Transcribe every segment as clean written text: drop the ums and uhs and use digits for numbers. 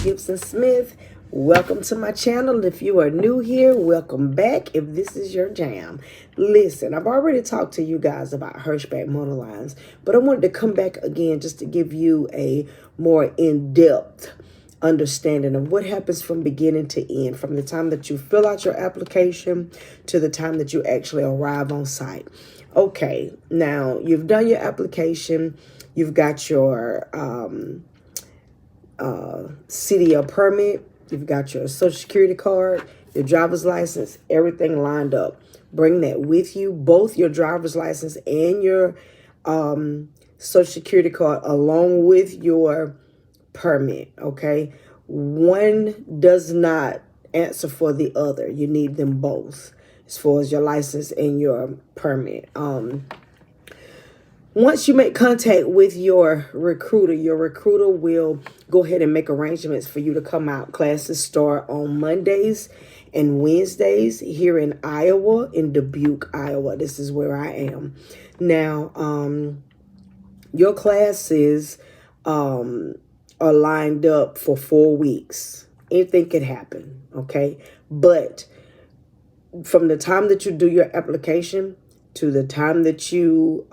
TanyaGibsonSmith. Welcome to my channel. If you are new here, welcome back if this is your jam. Listen, I've already talked to you guys about Hirschbach monolines, but I wanted to come back again just to give you a more in-depth understanding of what happens from beginning to end, from the time that you fill out your application to the time that you actually arrive on site. Okay, now you've done your application, you've got your CDL permit, you've got your social security card, your driver's license, everything lined up. Bring that with you, both your driver's license and your social security card along with your permit, okay? One does not answer for the other. You need them both as far as your license and your permit. Once you make contact with your recruiter will go ahead and make arrangements for you to come out. Classes start on Mondays and Wednesdays here in Iowa, in Dubuque, Iowa. This is where I am. Now, your classes are lined up for 4 weeks. Anything could happen, okay? But from the time that you do your application to the time that you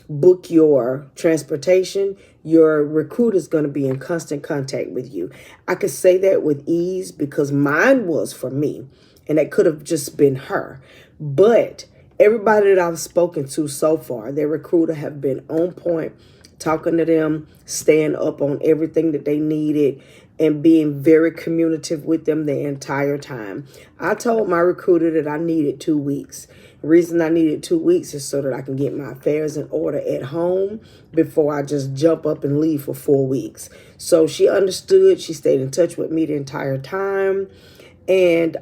book your transportation, your recruiter is going to be in constant contact with you. I could say that with ease because mine was for me, and that could have just been her. But everybody that I've spoken to so far, their recruiter have been on point, talking to them, staying up on everything that they needed, and being very communicative with them the entire time. I told my recruiter that I needed 2 weeks. The reason I needed 2 weeks is so that I can get my affairs in order at home before I just jump up and leave for 4 weeks. So she understood. She stayed in touch with me the entire time and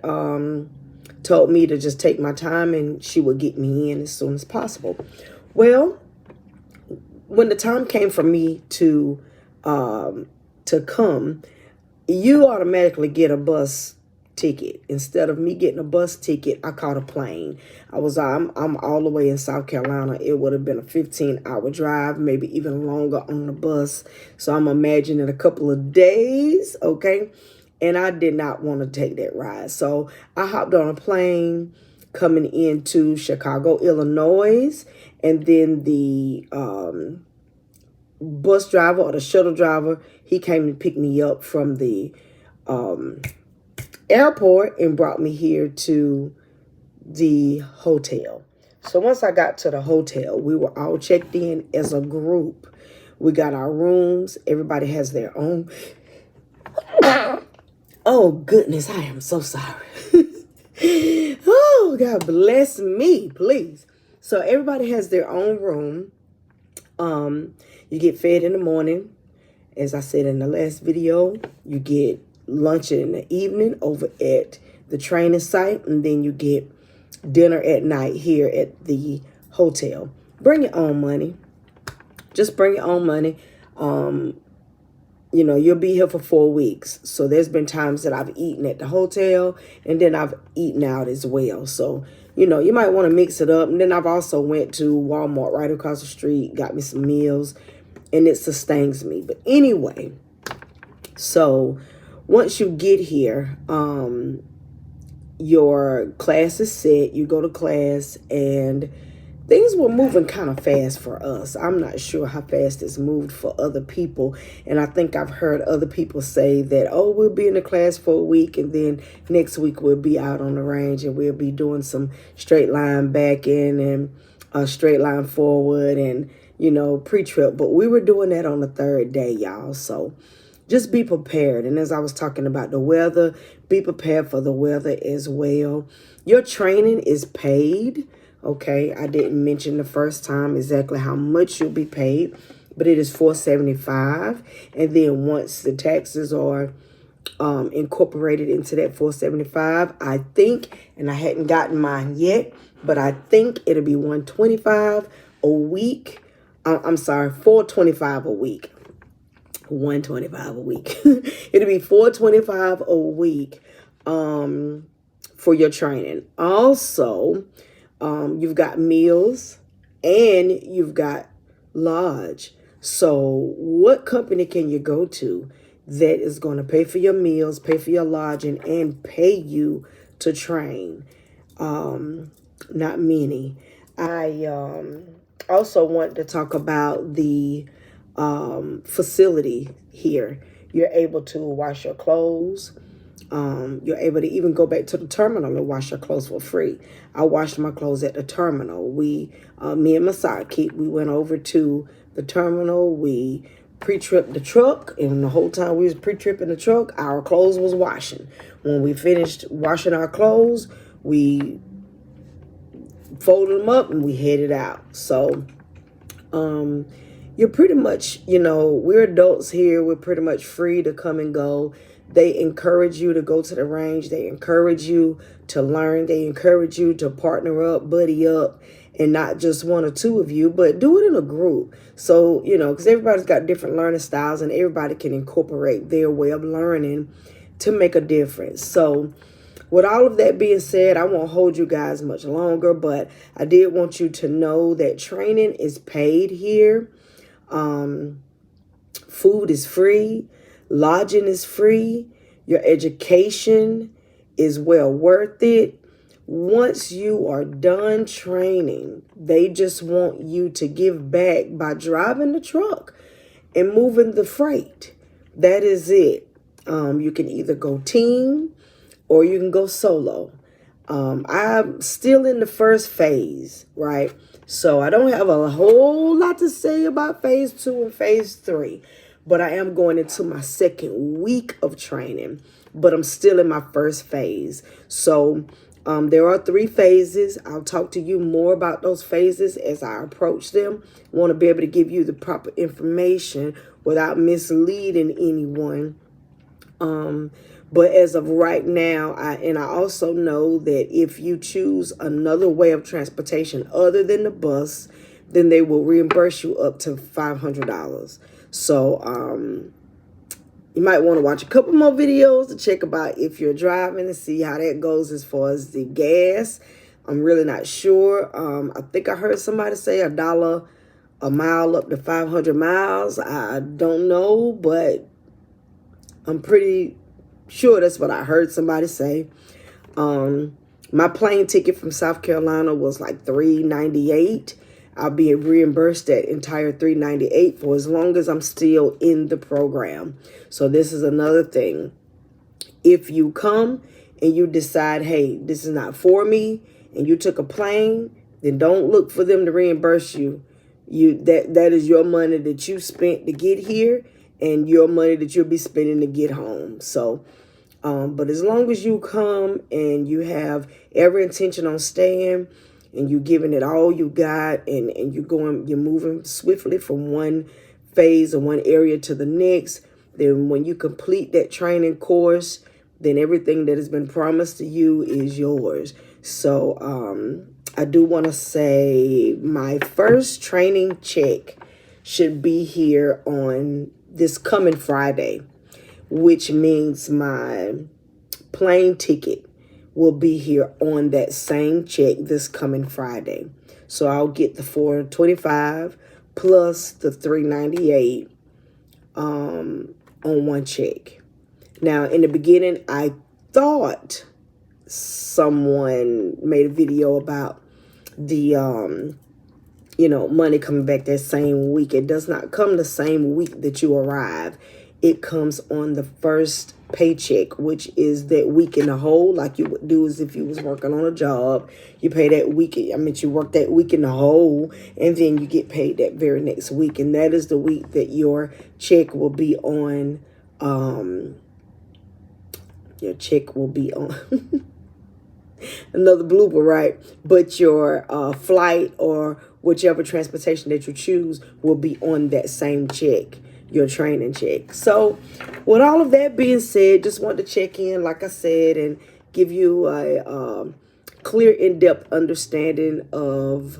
told me to just take my time and she would get me in as soon as possible. Well, when the time came for me to come, you automatically get a bus ticket. Instead of me getting a bus ticket, I caught a plane. I'm all the way in South Carolina. It would have been a 15-hour drive, maybe even longer on the bus. So I'm imagining a couple of days, okay? And I did not want to take that ride. So I hopped on a plane coming into Chicago, Illinois, and then the bus driver or the shuttle driver, he came and picked me up from the airport and brought me here to the hotel. So once I got to the hotel, we were all checked in as a group. We got our rooms. Everybody has their own. Oh, goodness, I am so sorry. Oh, God bless me, please. So everybody has their own room. You get fed in the morning. As I said in the last video, you get lunch in the evening over at the training site, and then you get dinner at night here at the hotel. Bring your own money. Just bring your own money. You know, you'll be here for 4 weeks. So there's been times that I've eaten at the hotel and then I've eaten out as well. So, you know, you might want to mix it up. And then I've also went to Walmart right across the street, got me some meals, and it sustains me. But anyway, so once you get here, your class is set. You go to class, and things were moving kind of fast for us. I'm not sure how fast it's moved for other people. And I think I've heard other people say that, oh, we'll be in the class for a week, and then next week we'll be out on the range and we'll be doing some straight line back in and straight line forward and, you know, pre-trip. But we were doing that on the third day, y'all. So just be prepared. And as I was talking about the weather, be prepared for the weather as well. Your training is paid. Okay, I didn't mention the first time exactly how much you'll be paid, but it is $475. And then once the taxes are incorporated into that $475, I think, and I hadn't gotten mine yet, but I think it'll be $125 a week. I'm sorry, $425 a week. $125 a week. It'll be $425 a week for your training. Also, you've got meals and you've got lodge. So what company can you go to? that is going to pay for your meals, pay for your lodging, and pay you to train. Not many. I also want to talk about the facility here. You're able to wash your clothes. You're able to even go back to the terminal and wash your clothes for free. I washed my clothes at the terminal. Me and my sidekick, we went over to the terminal. We pre-tripped the truck, and the whole time we was pre-tripping the truck, our clothes was washing. When we finished washing our clothes, we folded them up and we headed out. So you're pretty much, we're adults here. We're pretty much free to come and go. They encourage you to go to the range. They encourage you to learn. They encourage you to partner up, buddy up, and not just one or two of you, but do it in a group. So, because everybody's got different learning styles and everybody can incorporate their way of learning to make a difference. So with all of that being said, I won't hold you guys much longer, but I did want you to know that training is paid here. Food is free. Lodging is free. Your education is well worth it. Once you are done training, they just want you to give back by driving the truck and moving the freight. That is it. You can either go team or you can go solo. I'm still in the first phase, right? So I don't have a whole lot to say about phase 2 and phase 3, but I am going into my second week of training, but I'm still in my first phase. So there are 3 phases. I'll talk to you more about those phases as I approach them. I want to be able to give you the proper information without misleading anyone. But as of right now, I also know that if you choose another way of transportation other than the bus, then they will reimburse you up to $500. So you might want to watch a couple more videos to check about if you're driving and see how that goes as far as the gas. I'm really not sure. I think I heard somebody say $1 a mile up to 500 miles. I don't know, but I'm pretty sure that's what I heard somebody say. My plane ticket from South Carolina was like $398. I'll be reimbursed that entire $398 for as long as I'm still in the program. So this is another thing. If you come and you decide, hey, this is not for me, and you took a plane, then don't look for them to reimburse you. That is your money that you spent to get here, and your money that you'll be spending to get home. So, but as long as you come and you have every intention on staying, and you're giving it all you got, and you're moving swiftly from one phase or one area to the next, then when you complete that training course, then everything that has been promised to you is yours. So, I do want to say my first training check should be here on this coming Friday, which means my plane ticket will be here on that same check this coming Friday. So I'll get the $425 plus the $398 on one check. Now, in the beginning, I thought someone made a video about the money coming back that same week. It does not come the same week that you arrive. It comes on the first paycheck, which is that week in the hole, like you would do as if you was working on a job. You pay that week. You work that week in the hole, and then you get paid that very next week. And that is the week that your check will be on. Your check will be on. Another blooper, right? But your flight or whichever transportation that you choose will be on that same check, your training check. So with all of that being said, just wanted to check in, like I said, and give you a clear, in-depth understanding of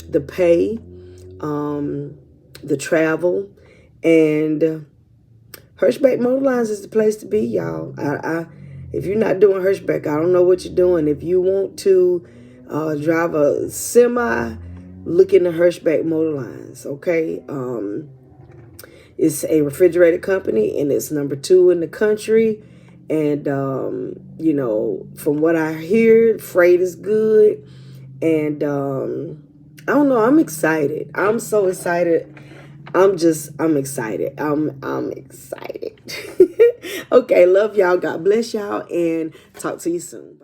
the pay, the travel, and Hirschbach Motor Lines is the place to be, y'all. If you're not doing Hirschbach, I don't know what you're doing. If you want to drive a semi, look into Hirschbach Motor Lines, okay? It's a refrigerated company, and it's number 2 in the country. And, you know, from what I hear, freight is good. And I don't know, I'm excited. I'm so excited. I'm excited. I'm excited. Okay, love y'all. God bless y'all, and talk to you soon.